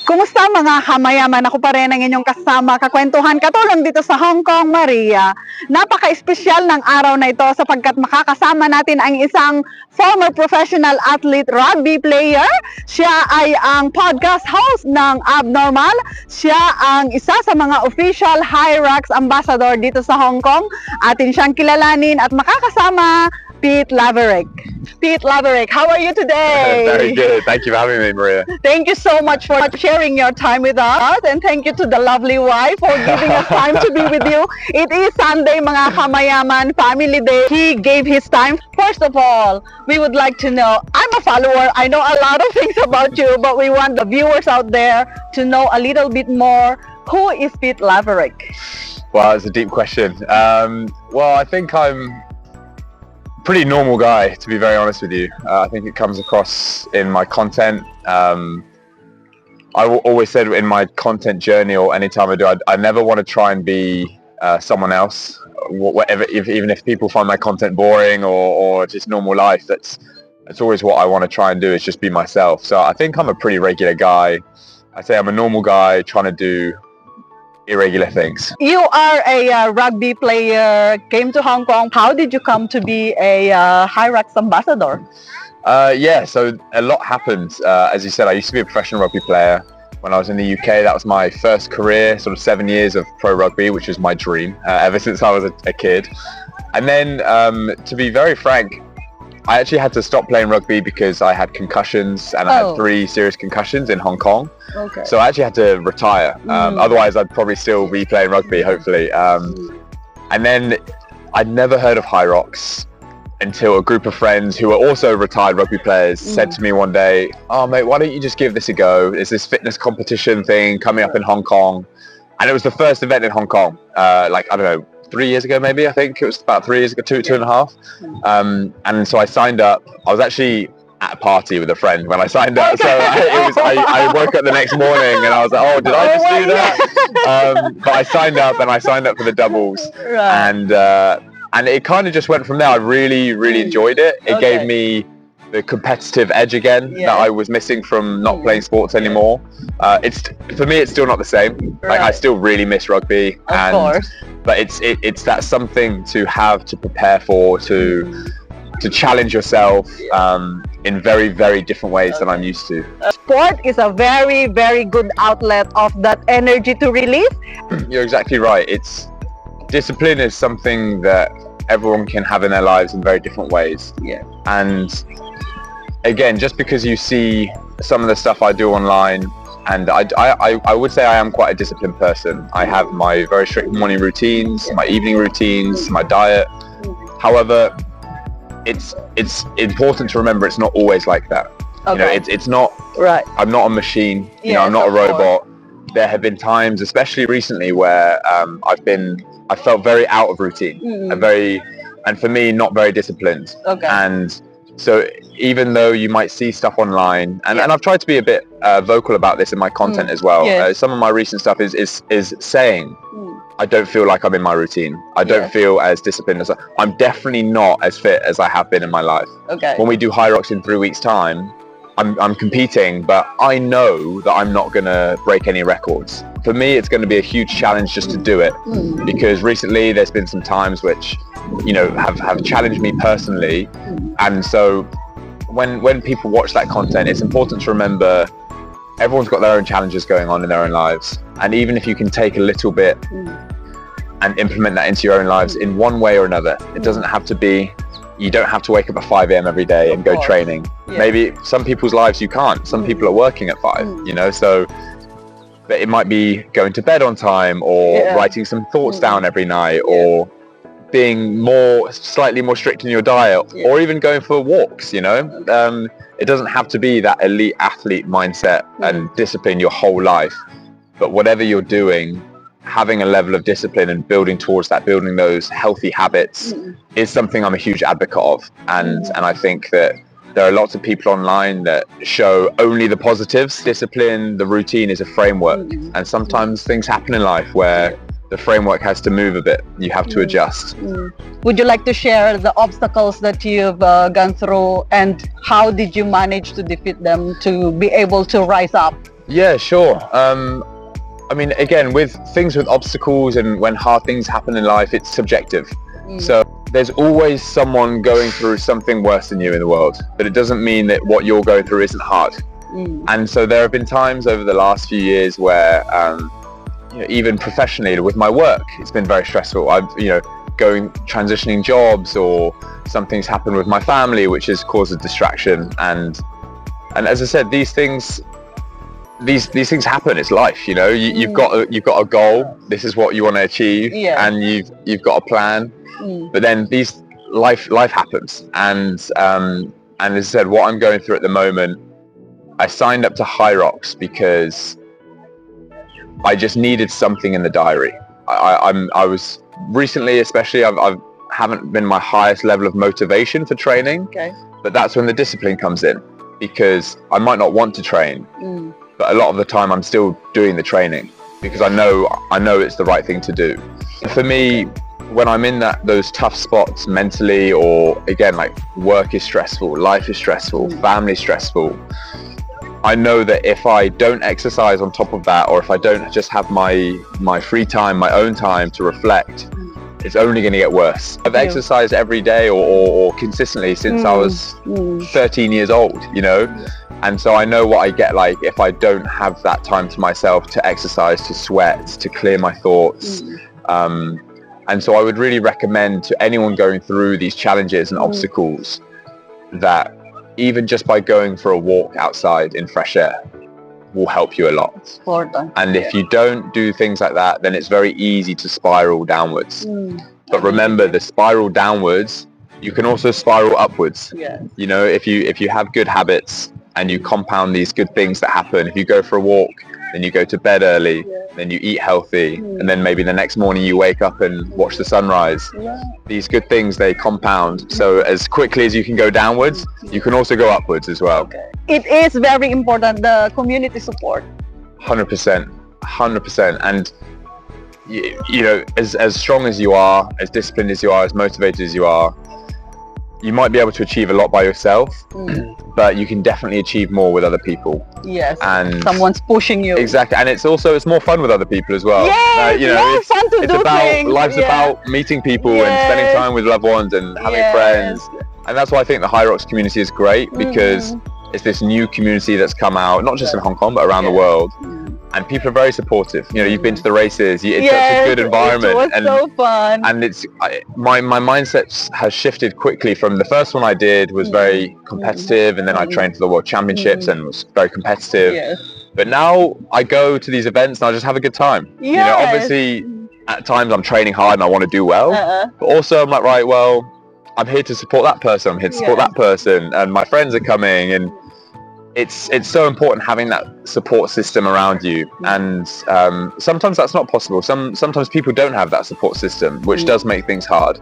Kumusta mga kamayaman? Ako pa rin ang inyong kasama, kakwentuhan katulong dito sa Hongkong, Maria. Napaka-espesyal ng araw na ito sapagkat makakasama natin ang isang former professional athlete rugby player. Siya ay ang podcast host ng Abnormal. Siya ang isa sa mga official Hyrox ambassador dito sa Hongkong. Atin siyang kilalanin at makakasama Pete Laverick. Pete Laverick, how are you today? Very good. Thank you for having me, Maria. Thank you so much for sharing your time with us, and thank you to the lovely wife for giving us time to be with you. It is Sunday, mga Kamayaman, Family Day. He gave his time. First of all, we would like to know, I'm a follower, I know a lot of things about you, but we want the viewers out there to know a little bit more. Who is Pete Laverick? Well, it's a deep question. Well, I think I'm pretty normal guy, to be very honest with you. I think it comes across in my content. I always said in my content journey or anytime I do, I never want to try and be someone else. Whatever, even if people find my content boring or just normal life, that's always what I want to try and do, is just be myself. So I think I'm a pretty regular guy. I say I'm a normal guy trying to do irregular things. You are a rugby player, came to Hong Kong. How did you come to be a Hyrox ambassador? Yeah, so a lot happened. As you said, I used to be a professional rugby player. When I was in the UK, that was my first career, sort of 7 years of pro rugby, which was my dream ever since I was a kid. And then, to be very frank, I actually had to stop playing rugby because I had concussions, and I had 3 serious concussions in Hong Kong. Okay. So I actually had to retire. Otherwise, I'd probably still be playing rugby, hopefully. And then I'd never heard of Hyrox until a group of friends who were also retired rugby players said to me one day, "Oh mate, why don't you just give this a go? There's this fitness competition thing coming up in Hong Kong." And it was the first event in Hong Kong, like, I don't know, 3 years ago maybe. I think it was about 3 years ago, two and a half. And so I signed up. I was actually at a party with a friend when I signed up. So I woke up the next morning and I was like, oh, did I just do that? But I signed up, and I signed up for the doubles. Right. And it kind of just went from there. I really enjoyed it. It gave me the competitive edge again that I was missing from not playing sports anymore. It's, for me, it's still not the same. Like, I still really miss rugby. Of course. But it's that something to have to prepare for, to challenge yourself in very different ways than I'm used to. Sport is a very good outlet of that energy to release. You're exactly right. Discipline is something that everyone can have in their lives in very different ways. Yeah. And again, just because you see some of the stuff I do online, and I would say I am quite a disciplined person. I have my very strict morning routines, my evening routines, my diet. However, it's important to remember it's not always like that. Okay. You know, it's not. Right. I'm not a machine. You know, I'm not a robot. There have been times, especially recently, where I felt very out of routine, and for me, not very disciplined. Okay. And so even though you might see stuff online, and I've tried to be a bit vocal about this in my content as well. Some of my recent stuff is saying, I don't feel like I'm in my routine. I don't feel as disciplined as I'm definitely not as fit as I have been in my life. Okay. When we do Hyrox in 3 weeks' time, I'm competing, but I know that I'm not going to break any records. For me, it's going to be a huge challenge just to do it, because recently there's been some times which, you know, have challenged me personally. And so when people watch that content, it's important to remember everyone's got their own challenges going on in their own lives. And even if you can take a little bit and implement that into your own lives in one way or another, it doesn't have to be, you don't have to wake up at 5 a.m. every day and go training. Maybe some people's lives you can't. Some people are working at 5, you know, so but it might be going to bed on time, or writing some thoughts down every night, or being slightly more strict in your diet, or even going for walks, you know. It doesn't have to be that elite athlete mindset and discipline your whole life. But whatever you're doing, having a level of discipline and building towards that, building those healthy habits is something I'm a huge advocate of. And I think that there are lots of people online that show only the positives. Discipline, the routine is a framework. And sometimes things happen in life where the framework has to move a bit. You have to adjust. Would you like to share the obstacles that you've gone through, and how did you manage to defeat them to be able to rise up Yeah, sure. I mean, again, with things with obstacles and when hard things happen in life, it's subjective. So there's always someone going through something worse than you in the world, but it doesn't mean that what you're going through isn't hard. And so there have been times over the last few years where, even professionally with my work, it's been very stressful. I've, transitioning jobs, or something's happened with my family, which has caused a distraction. And as I said, these things happen. It's life. You've got a goal. This is what you want to achieve, and you've got a plan. But then life happens, and as I said, what I'm going through at the moment, I signed up to Hyrox because I just needed something in the diary. I was recently, especially, I haven't been my highest level of motivation for training. Okay. But that's when the discipline comes in, because I might not want to train, but a lot of the time I'm still doing the training because I know it's the right thing to do. For me, when I'm in those tough spots mentally, or again, like work is stressful, life is stressful, family is stressful, I know that if I don't exercise on top of that, or if I don't just have my free time, my own time to reflect, it's only going to get worse. I've exercised every day or consistently since I was 13 years old, and so I know what I get like if I don't have that time to myself to exercise, to sweat, to clear my thoughts. And so I would really recommend to anyone going through these challenges and obstacles that even just by going for a walk outside in fresh air will help you a lot. And if you don't do things like that, then it's very easy to spiral downwards. But remember, the spiral downwards, you can also spiral upwards. If you have good habits and you compound these good things that happen, if you go for a walk, then you go to bed early, then you eat healthy, and then maybe the next morning you wake up and watch the sunrise. These good things, they compound. So as quickly as you can go downwards, you can also go upwards as well. It is very important, the community support. 100%. And as strong as you are, as disciplined as you are, as motivated as you are, you might be able to achieve a lot by yourself, but you can definitely achieve more with other people. Yes, and someone's pushing you. Exactly, and it's more fun with other people as well. It's fun to do things. Life's about meeting people and spending time with loved ones and having friends. And that's why I think the Hyrox community is great, because it's this new community that's come out, not just in Hong Kong, but around the world. And people are very supportive. You've been to the races. It's such a good environment. It was so fun. And it's my mindset has shifted quickly. From the first one I did was very competitive, and then I trained for the World Championships and was very competitive. But now I go to these events and I just have a good time. Obviously at times I'm training hard and I want to do well, but also I'm like, right, well, I'm here to support that person. I'm here to support that person, and my friends are coming, and it's so important having that support system around you. And sometimes that's not possible. Sometimes people don't have that support system, which does make things hard.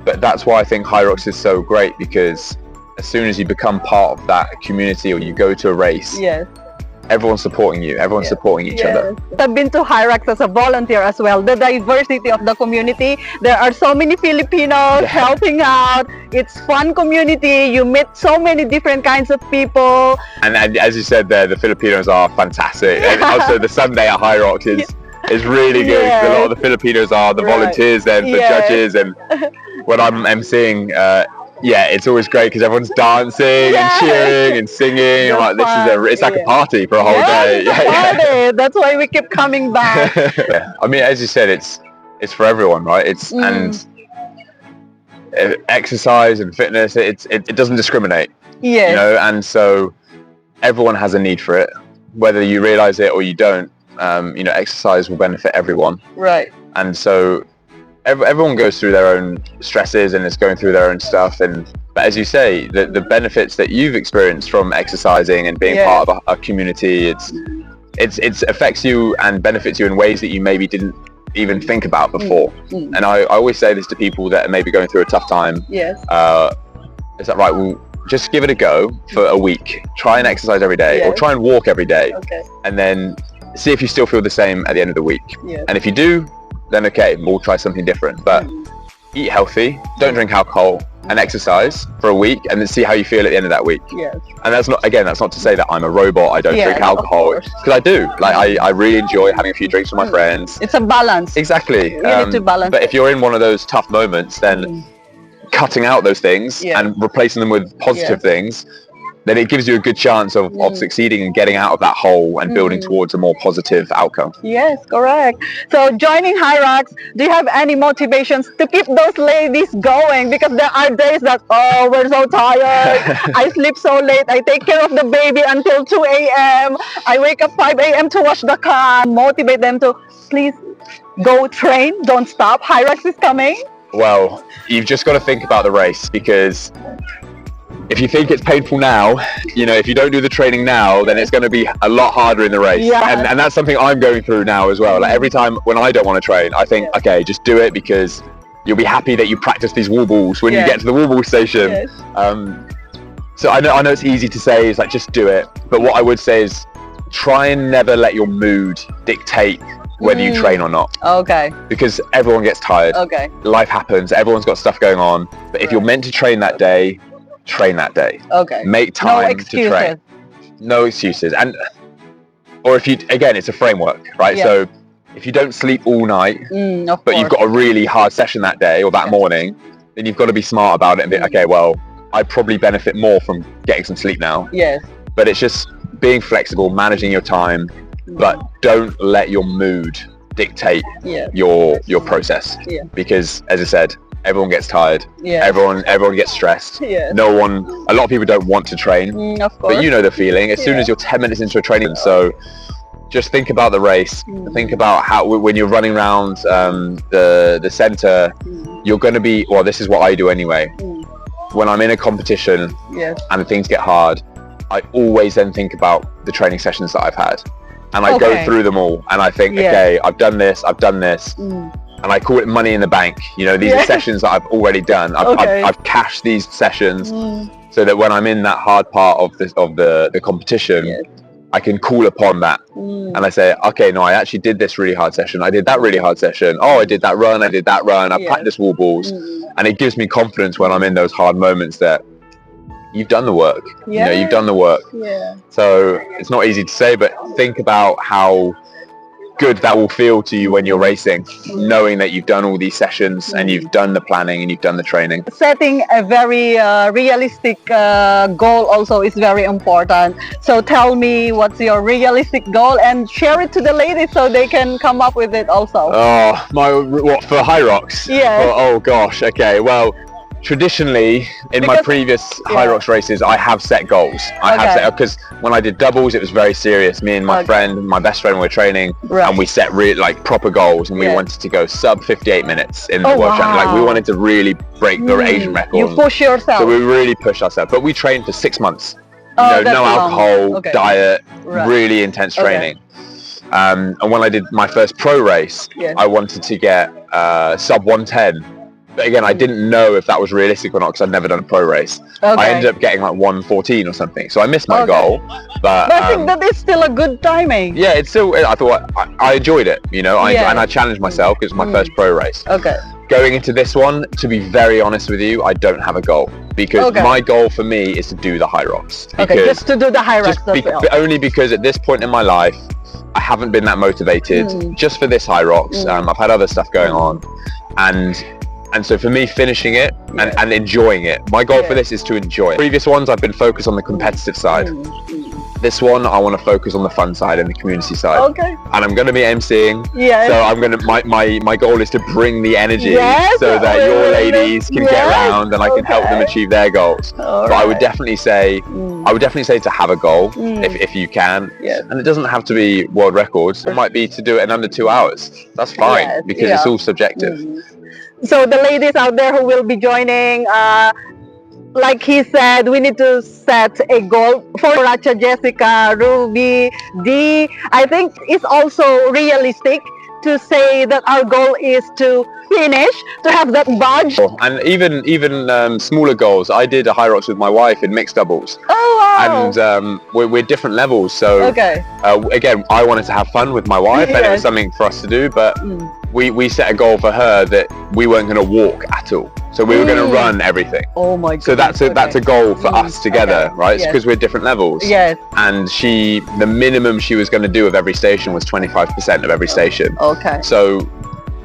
But that's why I think Hyrox is so great, because as soon as you become part of that community, or you go to a race, everyone's supporting you, everyone's supporting each other. I've been to Hyrox as a volunteer as well. The diversity of the community, there are so many Filipinos helping out. It's fun community. You meet so many different kinds of people. And as you said there, the Filipinos are fantastic. And also the Sunday at Hyrox is really good. A lot of the Filipinos are the volunteers then for judges, and when I'm emceeing, it's always great because everyone's dancing and cheering and singing. I'm like, it's like a party for a whole day. It's a party. That's why we keep coming back. I mean, as you said, it's for everyone, right? And exercise and fitness, it doesn't discriminate. And so everyone has a need for it, whether you realize it or you don't. Exercise will benefit everyone. Right. And so everyone goes through their own stresses and is going through their own stuff, but as you say, the benefits that you've experienced from exercising and being part of a community, it affects you and benefits you in ways that you maybe didn't even think about before. And I always say this to people that are maybe going through a tough time. Is that right? Well, just give it a go for a week. Try and exercise every day, or try and walk every day, and then see if you still feel the same at the end of the week. And if you do, then okay, we'll try something different. But eat healthy, don't drink alcohol, and exercise for a week, and then see how you feel at the end of that week. Yes. And that's not to say that I'm a robot, I don't drink alcohol, because I do. Like I really enjoy having a few drinks with my friends. It's a balance. Exactly. You need to balance but it. if you're in one of those tough moments, then cutting out those things and replacing them with positive things, then it gives you a good chance of succeeding and getting out of that hole and building towards a more positive outcome. Yes, correct. So joining Hyrox, do you have any motivations to keep those ladies going? Because there are days that, oh, we're so tired. I sleep so late. I take care of the baby until 2 a.m. I wake up 5 a.m. to wash the car. Motivate them to, please go train. Don't stop. Hyrox is coming. Well, you've just got to think about the race, because if you think it's painful now, you know, if you don't do the training now, then it's going to be a lot harder in the race. Yeah. And that's something I'm going through now as well. Like every time when I don't want to train, I think, okay, just do it, because you'll be happy that you practice these wall balls when you get to the wall ball station. Yes. So I know it's easy to say, it's like, just do it. But what I would say is try and never let your mood dictate whether you train or not. Okay. Because everyone gets tired. Okay. Life happens. Everyone's got stuff going on. But if you're meant to train that day, train that day. Okay. Make No time to excuses. train. No excuses. And or if you, again, it's a framework, right? Yeah. So if you don't sleep all night, but you've got a really hard session that day or that morning, then you've got to be smart about it and be, okay, well, I'd probably benefit more from getting some sleep now. Yes. But it's just being flexible, managing your time, but don't let your mood dictate your process. Yeah. Because as I said, everyone gets tired. Yeah. Everyone gets stressed. Yeah. A lot of people don't want to train, Of course. but you know the feeling as soon as you're 10 minutes into a training. So just think about the race. Think about how when you're running around the center, you're going to be, well, this is what I do anyway. When I'm in a competition and things get hard, I always then think about the training sessions that I've had. And I go through them all and I think, okay, I've done this. And I call it money in the bank. You know, these are sessions that I've already done. I've cashed these sessions so that when I'm in that hard part of the competition, I can call upon that. And I say, okay, no, I actually did this really hard session. I did that really hard session. Oh, I did that run. I practiced wall balls. And it gives me confidence when I'm in those hard moments that you've done the work. You know, you've done the work. Yeah. So it's not easy to say, but think about how good that will feel to you when you're racing, knowing that you've done all these sessions and you've done the planning and you've done the training. Setting a very realistic goal also is very important. So tell me, what's your realistic goal and share it to the ladies so they can come up with it also. Oh, what for Hyrox? Yeah. Oh gosh, okay. Well, traditionally in my previous Hyrox races, I have set goals. I have set, because when I did doubles, it was very serious. Me and my best friend were training and we set proper goals, and we wanted to go sub 58 minutes in the World Championship. Like we wanted to really break the Asian record. You push yourself. So we really pushed ourselves, but we trained for 6 months. Oh, no alcohol, diet, really intense training. And when I did my first pro race, I wanted to get sub 110. But again, I didn't know if that was realistic or not because I'd never done a pro race. I ended up getting like 114 or something, so I missed my goal. But I think that is still a good timing. Yeah, it's still. I thought I enjoyed it, you know. And I challenged myself because it was my first pro race. Okay. Going into this one, to be very honest with you, I don't have a goal because my goal for me is to do the Hyrox. Okay, just to do the Hyrox. Only because at this point in my life, I haven't been that motivated just for this Hyrox. I've had other stuff going on, and so for me, finishing it and enjoying it, my goal for this is to enjoy it. Previous ones, I've been focused on the competitive side. This one, I want to focus on the fun side and the community side. Okay. And I'm going to be emceeing. Yeah. So I'm going to, my goal is to bring the energy so that your ladies can get around and I can help them achieve their goals. But I would definitely say, to have a goal if you can. Yeah. And it doesn't have to be world records. It might be to do it in under 2 hours. That's fine because it's all subjective. So the ladies out there who will be joining, like he said, we need to set a goal for Racha, Jessica, Rugby, D. I think it's also realistic to say that our goal is to finish, to have that badge. And even smaller goals. I did a Hyrox with my wife in mixed doubles. Oh wow! And we're different levels. So again, I wanted to have fun with my wife, and it was something for us to do. But we set a goal for her that we weren't going to walk at all. So we were going to run everything. Oh my god. So that's a goal for us together, right? Yes. Because we're different levels. Yes. And the minimum she was going to do of every station was 25% of every station. Okay. So,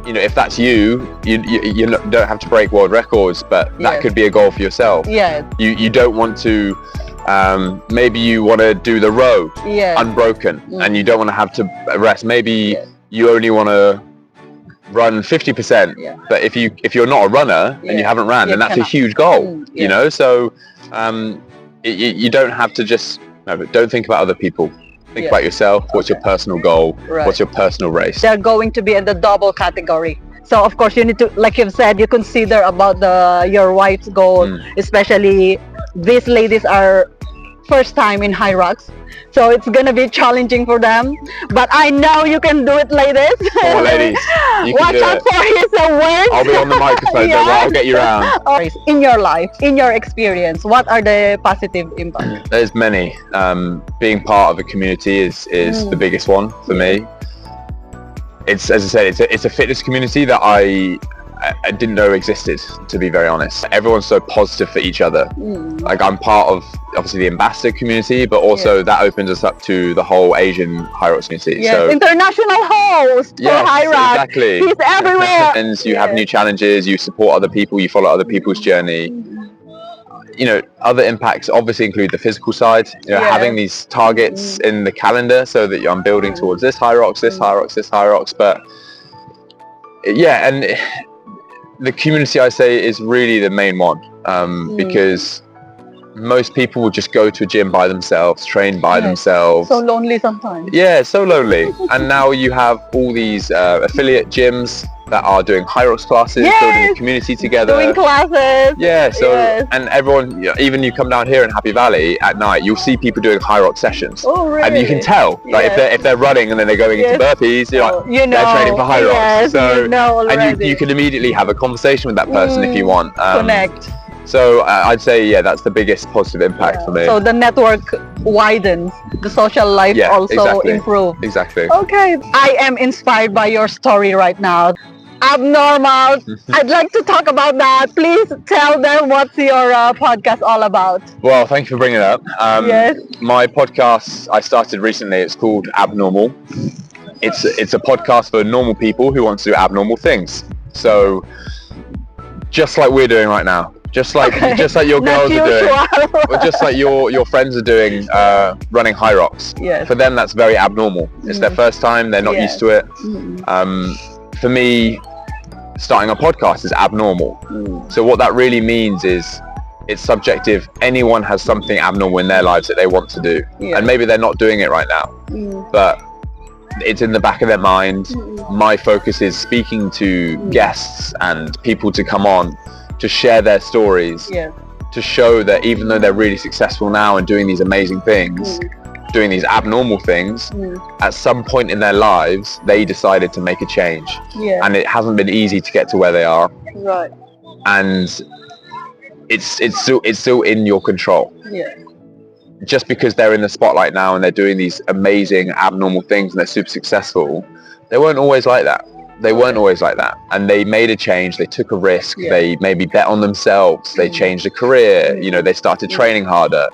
you know, if that's you don't have to break world records, but that could be a goal for yourself. Yes. You don't want to, maybe you want to do the row unbroken, and you don't want to have to rest. Maybe you only want to run 50%, but if you're not a runner and you haven't ran, then that's a huge goal. You know, so you don't have to just don't think about other people. Think about yourself. What's your personal goal? What's your personal race? They're going to be in the double category. So of course you need to, like you've said, you consider about your wife's goal, especially these ladies are first time in Hyrox. So it's gonna be challenging for them, but I know you can do it, ladies. Oh, ladies, you can watch do out it. For his words. I'll be on the microphone, so I'll get you around. In your life, in your experience, what are the positive impacts? There's many. Being part of a community is the biggest one for me. It's, as I said, it's a fitness community that I didn't know existed, to be very honest. Everyone's so positive for each other. Like, I'm part of obviously the ambassador community, but also that opens us up to the whole Asian Hyrox community. Yes, so, international host for Hyrox. Exactly. He's everywhere. And you have new challenges, you support other people, you follow other people's journey. You know, other impacts obviously include the physical side, you know, having these targets in the calendar so that I'm building towards this Hyrox, this Hyrox, this Hyrox. But yeah, and the community, I say, is really the main one, because most people will just go to a gym by themselves, train by themselves. So lonely sometimes. Yeah, so lonely. And now you have all these affiliate gyms that are doing Hyrox classes, building a community together. Doing classes. Yeah, so, and everyone, even you come down here in Happy Valley at night, you'll see people doing Hyrox sessions. Oh, really? And you can tell, like if they're running and then they're going into burpees, you're like, they're training for Hyrox. Yes, so, you know already. and you can immediately have a conversation with that person if you want. Connect. So I'd say, that's the biggest positive impact for me. So the network widens, the social life also improves. Exactly. Okay, I am inspired by your story right now. Abnormal. I'd like to talk about that. Please tell them what's your podcast all about. Well, thank you for bringing it up. Yes. My podcast I started recently. It's called Abnormal. It's a podcast for normal people who want to do abnormal things. So just like we're doing right now. Just like your girls are doing, or just like your friends are doing, running Hyrox. Yes. For them, that's very abnormal. It's their first time; they're not used to it. For me, starting a podcast is abnormal. So what that really means is it's subjective. Anyone has something abnormal in their lives that they want to do, and maybe they're not doing it right now, but it's in the back of their mind. My focus is speaking to guests and people to come on to share their stories, to show that even though they're really successful now and doing these amazing things, doing these abnormal things, at some point in their lives they decided to make a change, and it hasn't been easy to get to where they are, and it's still in your control. Just because they're in the spotlight now and they're doing these amazing abnormal things and they're super successful, they weren't always like that. They weren't always like that, and they made a change. They took a risk. They maybe bet on themselves. They changed a career. You know, they started training harder,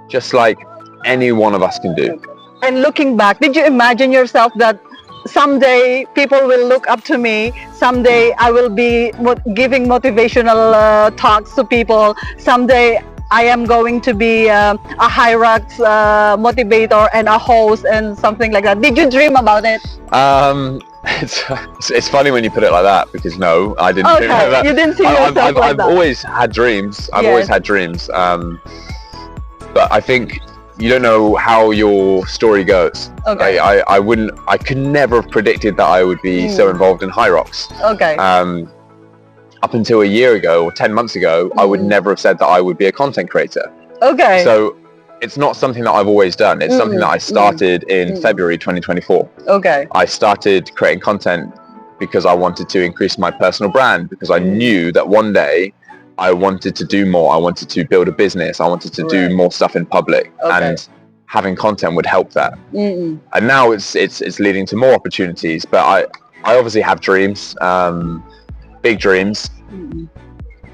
just like any one of us can do. And looking back, did you imagine yourself that someday people will look up to me? Someday I will be giving motivational talks to people. Someday I am going to be a Hyrox motivator and a host and something like that. Did you dream about it? It's funny when you put it like that, because no, I didn't dream like that. You didn't see yourself like I've that. always had dreams. I've always had dreams. But I think you don't know how your story goes. Okay. I could never have predicted that I would be so involved in Hyrox. Okay. Up until a year ago or 10 months ago, I would never have said that I would be a content creator. Okay. So it's not something that I've always done. It's something that I started in February 2024. Okay. I started creating content because I wanted to increase my personal brand, because I knew that one day I wanted to do more. I wanted to build a business. I wanted to do more stuff in public, and having content would help that. And now it's leading to more opportunities. But I obviously have dreams, big dreams,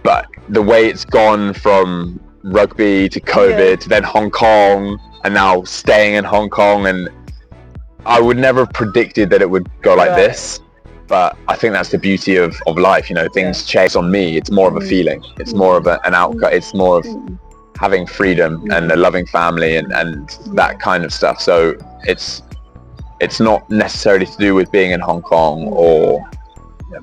but the way it's gone from rugby to COVID to then Hong Kong and now staying in Hong Kong, and I would never have predicted that it would go like this. But I think that's the beauty of life, you know, things change on me. It's more of a feeling. It's more of an outcome. It's more of having freedom and a loving family and that kind of stuff. So it's not necessarily to do with being in Hong Kong or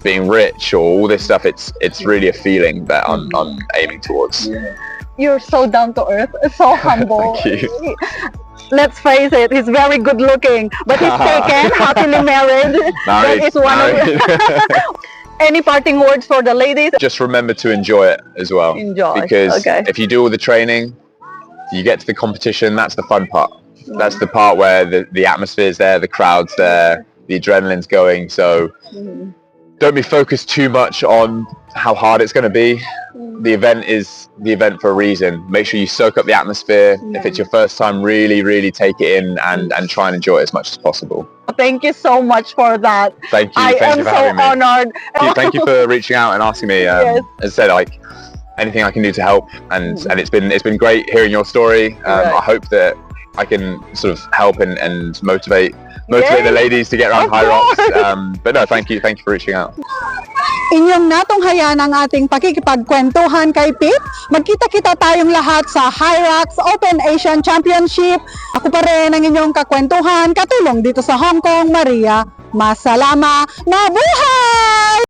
being rich or all this stuff. It's really a feeling that I'm aiming towards. You're so down to earth, so humble. Thank you. Let's face it, he's very good looking, but he's taken, happily married. That is one of Any parting words for the ladies? Just remember to enjoy it as well. Enjoy. Because if you do all the training, you get to the competition, that's the fun part. That's the part where the atmosphere's there, the crowd's there, the adrenaline's going. So don't be focused too much on how hard it's going to be. The event is the event for a reason. Make sure you soak up the atmosphere. If it's your first time, really take it in and try and enjoy it as much as possible. Thank you so much for that. Thank you. I am for so having me. honored. Thank you for reaching out and asking me. As I said, like anything I can do to help, and it's been great hearing your story. I hope that I can sort of help and motivate the ladies to get around Hyrox. But no, thank you for reaching out. Inyong natunghayan ang ating pakikipagkwentuhan kay Pete. Magkita-kita tayong lahat sa Hyrox Open Asian Championship. Ako pa rin ang inyong kakwentuhan, katulong dito sa Hong Kong, Maria. Masalama, mabuhay!